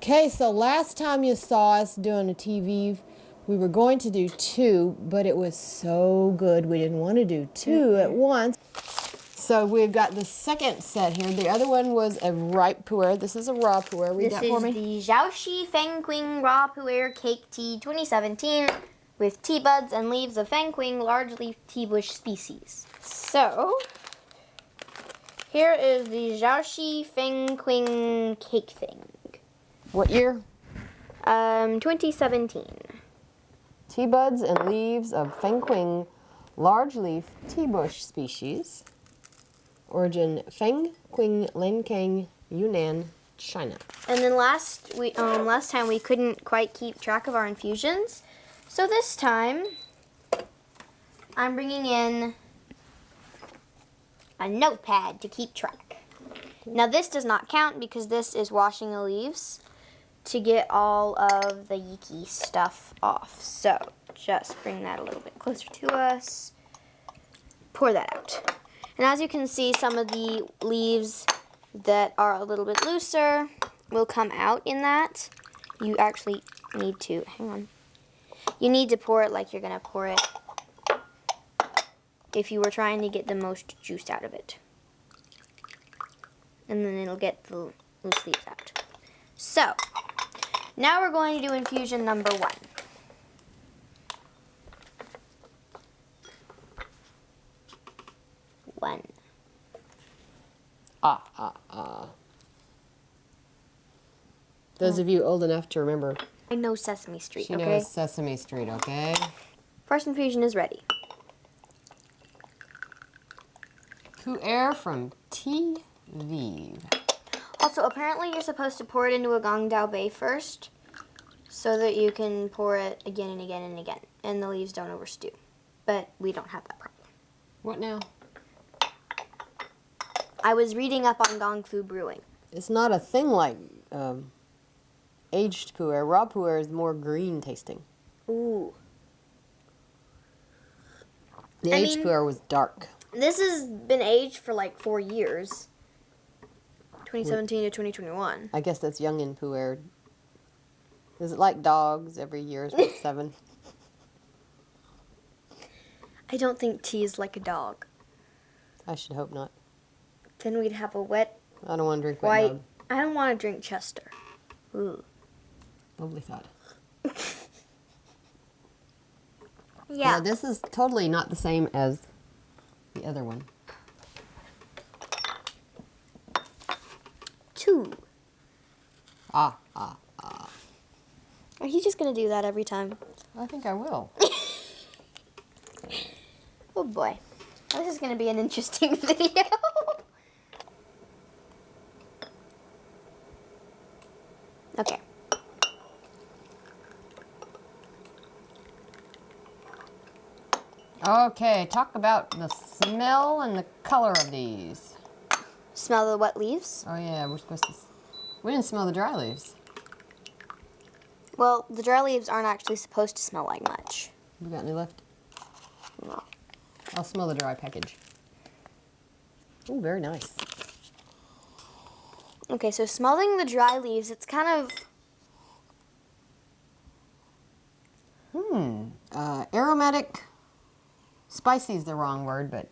Okay, so last time you saw us doing a Teavivre, we were going to do 2, but it was so good we didn't want to do 2 at once. So we've got the second set here. The other one was a ripe pu'er. This is a raw pu'er. Read that for me. This is the Zhaoxi Feng Qing Raw Pu'er Cake Tea 2017 with tea buds and leaves of Feng Qing large leaf tea bush species. So, here is the Zhaoxi Feng Qing Cake Thing. What year? 2017. Tea buds and leaves of Feng Qing large leaf tea bush species. Origin Feng Qing Lenkang, Yunnan, China. And then last time we couldn't quite keep track of our infusions. So this time I'm bringing in a notepad to keep track. Now this does not count because this is washing the leaves to get all of the yucky stuff off. So just bring that a little bit closer to us. Pour that out. And as you can see, some of the leaves that are a little bit looser will come out in that. You actually need to, hang on. You need to pour it like you're gonna pour it if you were trying to get the most juice out of it. And then it'll get the loose leaves out. So, now we're going to do infusion number 1. Those of you old enough to remember. I know Sesame Street, She okay? knows Sesame Street, okay? First infusion is ready. Pu'er from Teavivre. Also, apparently you're supposed to pour it into a gong dao bei first so that you can pour it again and again and again, and the leaves don't overstew. But we don't have that problem. What now? I was reading up on Gong Fu brewing. It's not a thing like aged pu'er. Raw pu'er is more green tasting. Ooh. The aged pu'er was dark. This has been aged for like 4 years. 2017 to 2021. I guess that's youngin' pu'er. Is it like dogs? Every year is what, 7? I don't think tea is like a dog. I should hope not. Then we'd have a wet, I don't want to drink white. wet dog. I don't want to drink Chester. Ooh. Lovely thought. Yeah. Now, this is totally not the same as the other one. 2. Ah. Are you just going to do that every time? I think I will. Oh boy. This is going to be an interesting video. Okay. Okay, talk about the smell and the color of these. Smell the wet leaves? Oh yeah, we're supposed to... We didn't smell the dry leaves. Well, the dry leaves aren't actually supposed to smell like much. We got any left? No. I'll smell the dry package. Oh, very nice. Okay, so smelling the dry leaves, it's kind of... Aromatic. Spicy is the wrong word, but...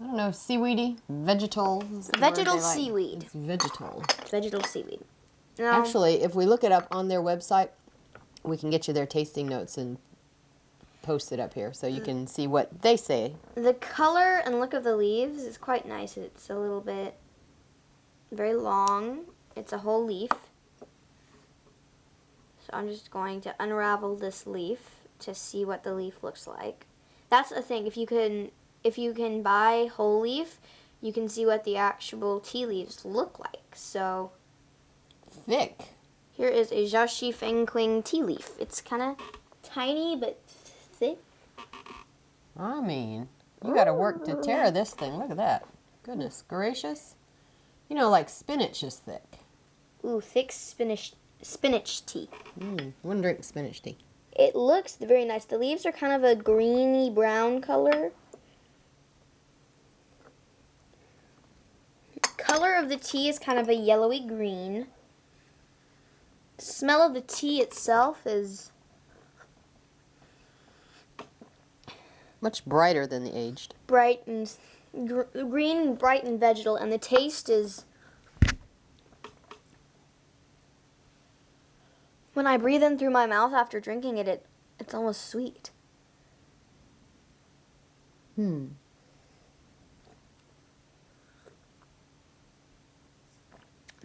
I don't know, seaweedy? Vegetal? is the word Vegetal they like. seaweed. It's vegetal. Vegetal seaweed. No. Actually, if we look it up on their website, we can get you their tasting notes and post it up here so you can see what they say. The color and look of the leaves is quite nice. It's a little bit very long. It's a whole leaf. So I'm just going to unravel this leaf to see what the leaf looks like. That's the thing. If you can buy whole leaf, you can see what the actual tea leaves look like. So Thick. here is a Zhaoxi Feng Qing tea leaf. It's kind of tiny but thick. I mean, you got to work to tear this thing. Look at that. Goodness gracious. You know, like spinach is thick. Ooh, thick spinach tea. Wouldn't drink spinach tea. It looks very nice. The leaves are kind of a greeny brown color. Color of the tea is kind of a yellowy green. The smell of the tea itself is Much brighter than the aged. bright and green, bright and vegetal, and the taste is, when I breathe in through my mouth after drinking it, it's almost sweet.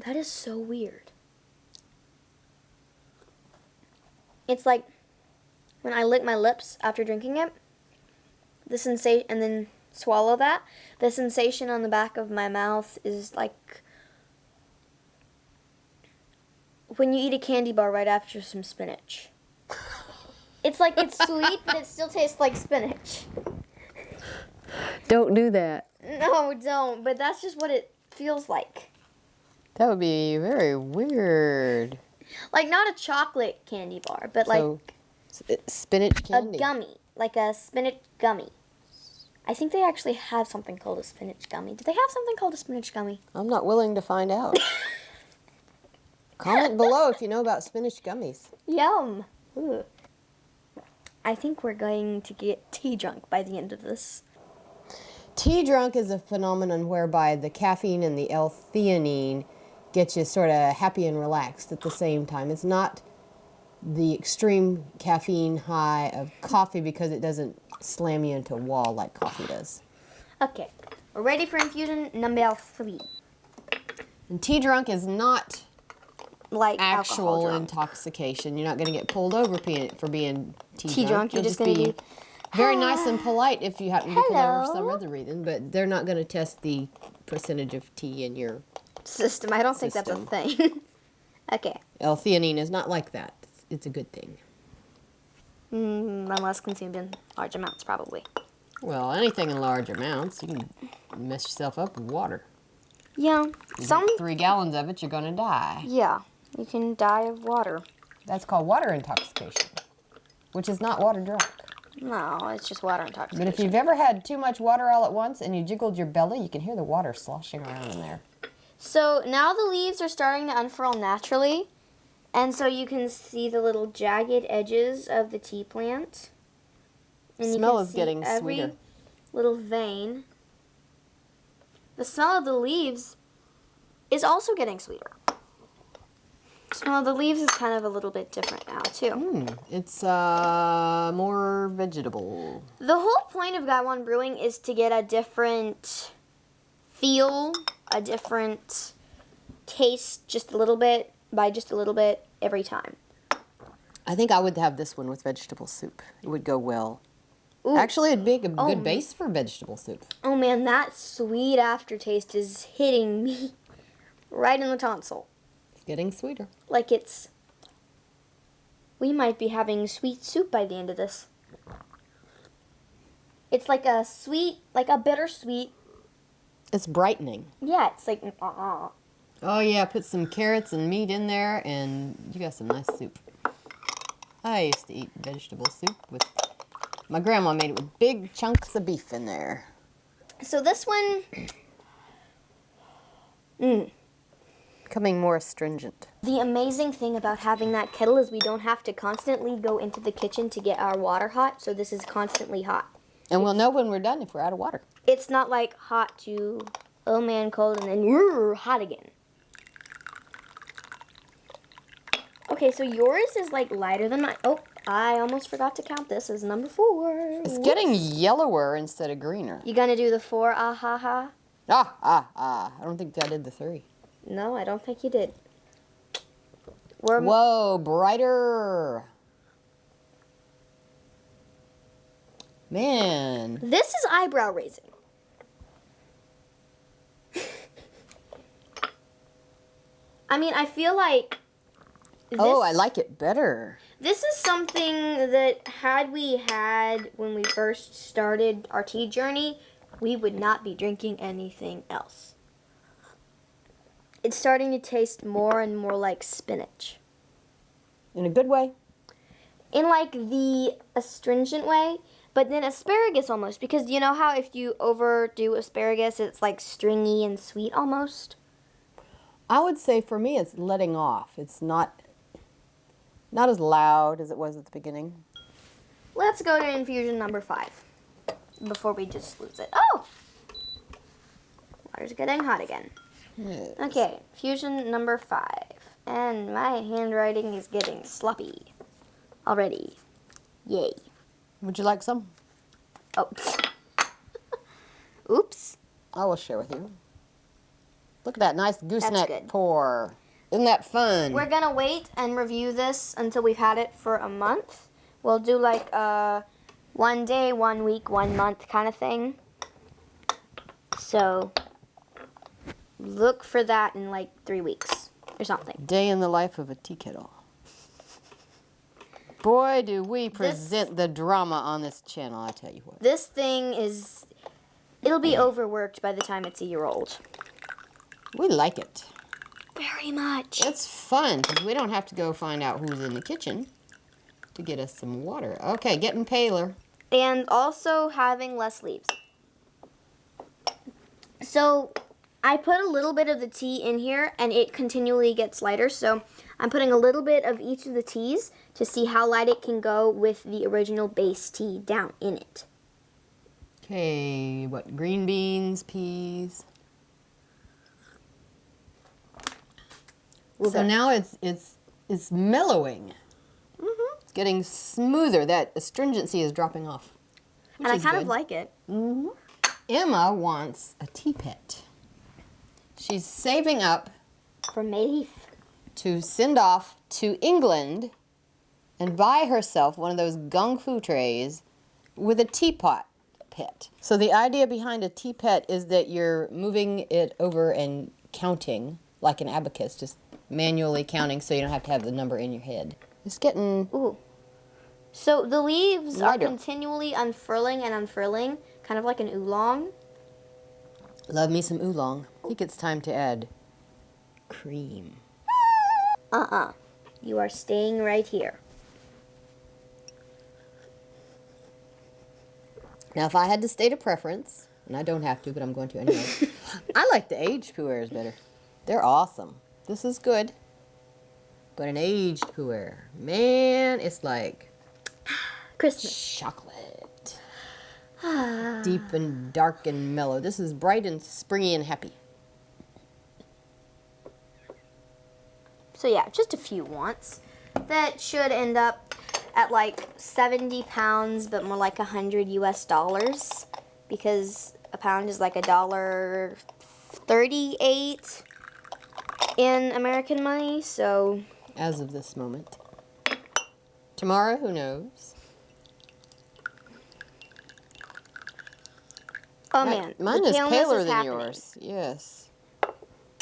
That is so weird. It's like when I lick my lips after drinking it, the sensation, and then swallow that, the sensation on the back of my mouth is like when you eat a candy bar right after some spinach. It's like it's sweet, but it still tastes like spinach. Don't do that. No, don't, but that's just what it feels like. That would be very weird. Like not a chocolate candy bar, but So, spinach candy. a gummy, like a spinach gummy. I think they actually have something called a spinach gummy. Do they have something called a spinach gummy? I'm not willing to find out. Comment below if you know about spinach gummies. Yum. Ooh. I think we're going to get tea drunk by the end of this. Tea drunk is a phenomenon whereby the caffeine and the L-theanine get you sort of happy and relaxed at the same time. It's not the extreme caffeine high of coffee because it doesn't slam you into a wall like coffee does. Okay, we're ready for infusion number 3. And tea drunk is not Like alcohol actual drunk. intoxication. You're not going to get pulled over for being tea drunk. You're You'll just gonna be, very nice and polite if you happen to be pulled over for some Hello. other reason, but they're not going to test the percentage of tea in your System. I don't think that's a System. thing. Okay. L-theanine is not like that. It's a good thing. Unless consumed in large amounts, probably. Well, anything in large amounts, you can mess yourself up with water. Yeah. You Some. get 3 gallons of it, you're going to die. Yeah. You can die of water. That's called water intoxication, which is not water drunk. No, it's just water intoxication. But if you've ever had too much water all at once and you jiggled your belly, you can hear the water sloshing around in there. So now the leaves are starting to unfurl naturally, and so you can see the little jagged edges of the tea plant. And Smell you can is see getting every sweeter. little vein. The smell of the leaves is also getting sweeter. The smell of the leaves is kind of a little bit different now too. It's more vegetable. The whole point of Gaiwan Brewing is to get a different feel, a different taste, just a little bit by just a little bit every time. I think I would have this one with vegetable soup. It would go well. Ooh. Actually, it'd be a good base for vegetable soup. Oh man, that sweet aftertaste is hitting me right in the tonsil. It's getting sweeter. Like we might be having sweet soup by the end of this. It's like a sweet, like a bittersweet. It's brightening. Yeah, it's like, Oh yeah, put some carrots and meat in there and you got some nice soup. I used to eat vegetable soup with, my grandma made it with big chunks of beef in there. So this one, Becoming more astringent. the amazing thing about having that kettle is we don't have to constantly go into the kitchen to get our water hot, so this is constantly hot. And we'll know when we're done if we're out of water. It's not like hot to, oh man, cold, and then hot again. Okay, so yours is like lighter than mine. Oh, I almost forgot to count this as number 4. It's getting yellower instead of greener. You gonna do the 4, ah ha ha? I don't think I did the 3. No, I don't think you did. We're Whoa, brighter. Man. This is eyebrow raising. I mean, I feel like Oh, I like it better. this is something that had we had when we first started our tea journey, we would not be drinking anything else. It's starting to taste more and more like spinach. In a good way. In like the astringent way, but then asparagus almost, because you know how if you overdo asparagus, it's like stringy and sweet almost? I would say for me it's letting off. It's not Not as loud as it was at the beginning. Let's go to infusion number 5 before we just lose it. Oh! Water's getting hot again. Yes. Okay, fusion number 5. And my handwriting is getting sloppy already. Yay. Would you like some? Oh. Oops. I will share with you. Look at that nice gooseneck good. pour. Isn't that fun? We're gonna wait and review this until we've had it for a month. We'll do like a 1 day, 1 week, 1 month kind of thing. So look for that in like 3 weeks or something. Day in the life of a tea kettle. Boy, do we present the drama on this channel, I tell you what. This thing is, it'll be overworked by the time it's a year old. We like it. Very much. It's fun because we don't have to go find out who's in the kitchen to get us some water. Okay, getting paler. And also having less leaves. So I put a little bit of the tea in here and it continually gets lighter. So I'm putting a little bit of each of the teas to see how light it can go with the original base tea down in it. Okay, what, green beans, peas. So now it's mellowing. Mm-hmm. It's getting smoother. That astringency is dropping off. And I kind of like it. Mm-hmm. Emma wants a tea pet. She's saving up For Maeve. to send off to England and buy herself one of those gung fu trays with a teapot pet. So the idea behind a tea pet is that you're moving it over and counting like an abacus, just manually counting so you don't have to have the number in your head. It's getting Ooh. So the leaves lighter. are continually unfurling and unfurling, kind of like an oolong. Love me some oolong. I think it's time to add cream. You are staying right here. Now, if I had to state a preference, and I don't have to, but I'm going to anyway, I like the aged pu'ers better. They're awesome. This is good. But an aged pu'er, man, it's like Christmas. chocolate. Deep and dark and mellow. This is bright and springy and happy. So yeah, just a few wants. That should end up at like 70 pounds, but more like $100 because a pound is like $1.38 in American money. So As of this moment. Tomorrow, who knows? oh man, Mine the is paleness paler than happening. yours. Yes.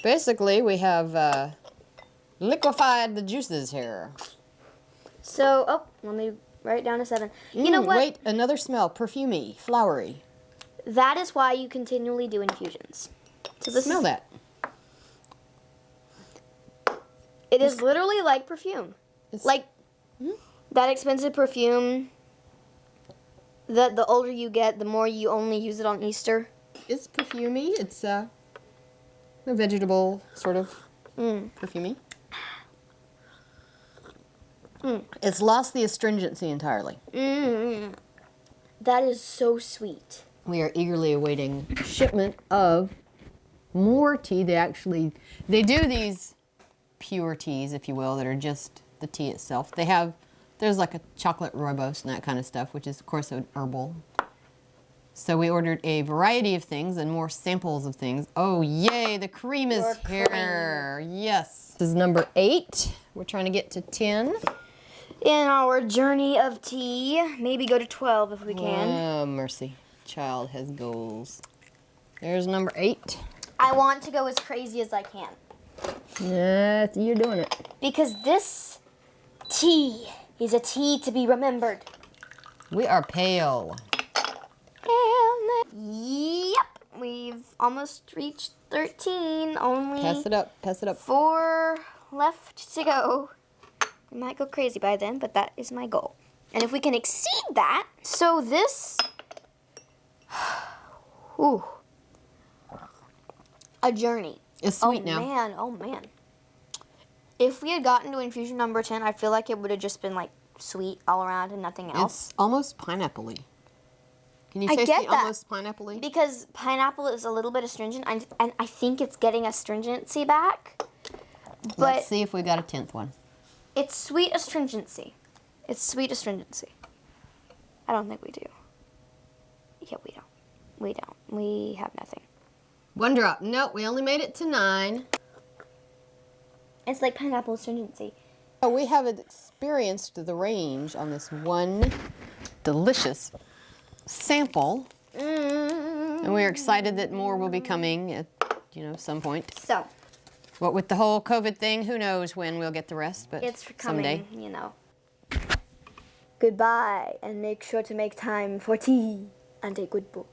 Basically, we have liquefied the juices here. So let me write it down to 7. You know what? Wait, another smell. Perfumey, flowery. That is why you continually do infusions. So this Smell is, that. It is literally like perfume. It's, Like that expensive perfume. The older you get, the more you only use it on Easter. it's perfumey. It's a vegetable sort of perfumey. It's lost the astringency entirely. That is so sweet. We are eagerly awaiting shipment of more tea. They do these pure teas, if you will, that are just the tea itself. There's like a chocolate rooibos and that kind of stuff, which is of course an herbal. So we ordered a variety of things and more samples of things. Oh yay, the cream is More here. Yes. This is number 8. We're trying to get to 10. In our journey of tea, maybe go to 12 if we can. Oh, mercy. Child has goals. There's number 8. I want to go as crazy as I can. Yeah, you're doing it. Because this tea is a tea to be remembered. We are pale. Yep, we've almost reached 13. Only Pass it up. Pass it up. 4 left to go. We might go crazy by then, but that is my goal. And if we can exceed that, so this, ooh, a journey. It's sweet now. Oh man. If we had gotten to infusion number 10, I feel like it would have just been like sweet all around and nothing else. It's almost pineapple-y. Can you I taste get the that. almost pineapple-y? Because pineapple is a little bit astringent, and I think it's getting astringency back. But Let's see if we got a 10th one. it's sweet astringency. It's sweet astringency. I don't think we do. Yeah, we don't. We don't. We have nothing. One drop. Nope, we only made it to 9. It's like pineapple astringency. Oh, we have experienced the range on this one delicious sample. And we're excited that more will be coming at, some point. So, What with the whole COVID thing, who knows when we'll get the rest, but it's someday. coming, Goodbye, and make sure to make time for tea and a good book.